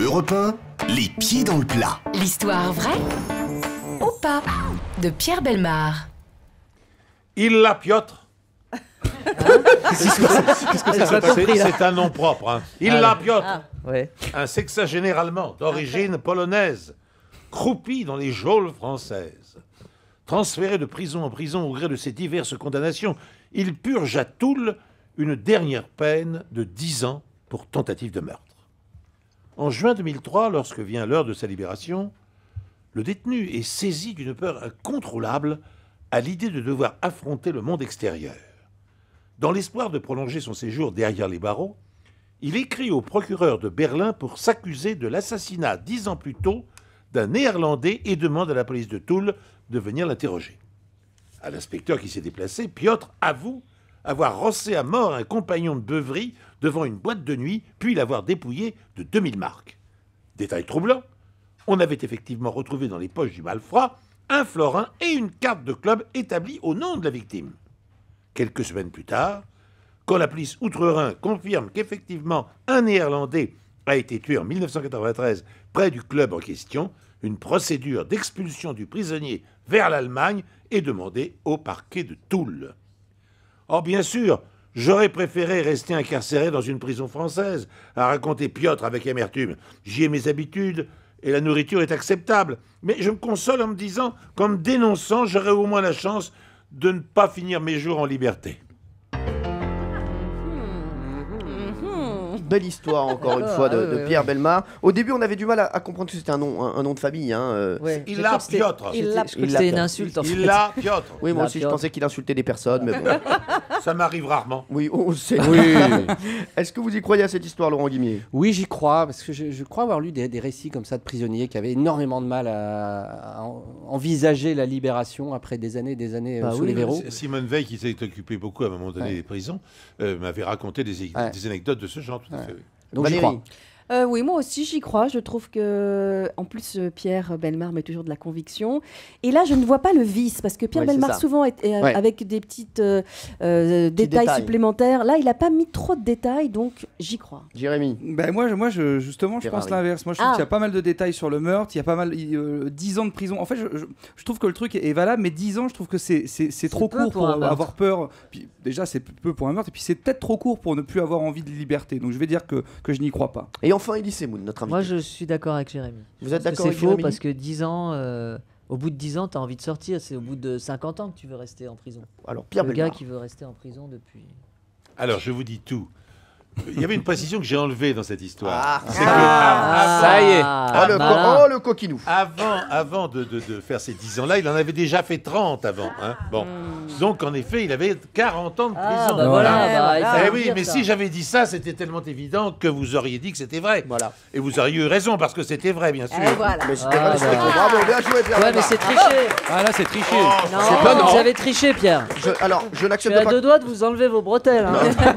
Europe 1, les pieds dans le plat. L'histoire vraie ou pas de Pierre Bellemare. Il l'a Piotr. Qu'est-ce que ça compris, là? C'est un nom propre. Hein. Il l'a Piotr. Ouais. Un sexagénaire allemand d'origine polonaise, croupi dans les geôles françaises. Transféré de prison en prison au gré de ses diverses condamnations, il purge à Toul une dernière peine de 10 ans pour tentative de meurtre. En juin 2003, lorsque vient l'heure de sa libération, le détenu est saisi d'une peur incontrôlable à l'idée de devoir affronter le monde extérieur. Dans l'espoir de prolonger son séjour derrière les barreaux, il écrit au procureur de Berlin pour s'accuser de l'assassinat 10 ans plus tôt d'un Néerlandais et demande à la police de Toul de venir l'interroger. À l'inspecteur qui s'est déplacé, Piotr avoue avoir rossé à mort un compagnon de beuverie devant une boîte de nuit, puis l'avoir dépouillé de 2000 marks. Détail troublant, on avait effectivement retrouvé dans les poches du malfrat un florin et une carte de club établie au nom de la victime. Quelques semaines plus tard, quand la police outre-Rhin confirme qu'effectivement un Néerlandais a été tué en 1993 près du club en question, une procédure d'expulsion du prisonnier vers l'Allemagne est demandée au parquet de Toul. Or, bien sûr, j'aurais préféré rester incarcéré dans une prison française, à raconter Piotr avec amertume. J'y ai mes habitudes et la nourriture est acceptable. Mais je me console en me disant qu'en me dénonçant, j'aurais au moins la chance de ne pas finir mes jours en liberté. Belle histoire, encore une fois, de Pierre Bellemare. Au début, on avait du mal à comprendre que c'était un nom de famille. Hein. Ouais. Il l'a Piotr. C'était une insulte en fait. Il l'a Piotr. Oui, moi aussi, je pensais qu'il insultait des personnes, mais bon. Ça m'arrive rarement. Oui, on le sait. Oui. Est-ce que vous y croyez à cette histoire, Laurent Guimier? Oui, j'y crois, parce que je crois avoir lu des récits comme ça de prisonniers qui avaient énormément de mal à envisager la libération après des années sous les verrous. Simone Veil, qui s'est occupée beaucoup à un moment donné des prisons, m'avait raconté des anecdotes de ce genre, tout à fait. Oui. Donc j'y Valérie. crois. Oui, moi aussi, j'y crois. Je trouve que, en plus, Pierre Bellemare met toujours de la conviction. Et là, je ne vois pas le vice, parce que Pierre Ouais, c'est Bellemare, ça. souvent, Ouais. avec des petites détails supplémentaires. Là, il n'a pas mis trop de détails, donc j'y crois. Jérémy. Ben moi, justement, je pense Ferrari. l'inverse. Moi, je trouve qu'il y a pas mal de détails sur le meurtre. Il y a pas mal, 10 ans de prison. En fait, je trouve que le truc est valable, mais 10 ans, je trouve que c'est trop peu court pour pour un meurtre. avoir peur. Puis, déjà, c'est peu pour un meurtre, et puis c'est peut-être trop court pour ne plus avoir envie de liberté. Donc, je vais dire que je n'y crois pas. Et enfin, Elie Semoun, notre invité. Moi, je suis d'accord avec Jérémy. Vous êtes Parce que d'accord avec c'est faux Jérémy? parce que 10 ans, au bout de 10 ans, tu as envie de sortir. C'est au bout de 50 ans que tu veux rester en prison. Alors, Pierre Le gars Bellemare. qui veut rester en prison depuis. Alors, je vous dis tout. Il y avait une précision que j'ai enlevée dans cette histoire. Ah. C'est que avant- Ça y est. Oh, le coquinou. Avant de faire ces 10 ans-là, il en avait déjà fait 30 avant. Hein. Bon. Donc, en effet, il avait 40 ans de prison. Ah, bah voilà. Eh il fallait oui, dire mais ça. si j'avais dit ça, c'était tellement évident que vous auriez dit que c'était vrai. Voilà. Et vous auriez eu raison, parce que c'était vrai, bien sûr. Et voilà. Mais c'était vrai, c'était bah. bravo, bien joué, Pierre Ouais, mais Bellemare. c'est triché. Ah là, c'est triché. Non, pas vous non. avez triché, Pierre. Alors, je Je suis n'accepte à pas. 2 doigts de vous enlever vos bretelles. Hein.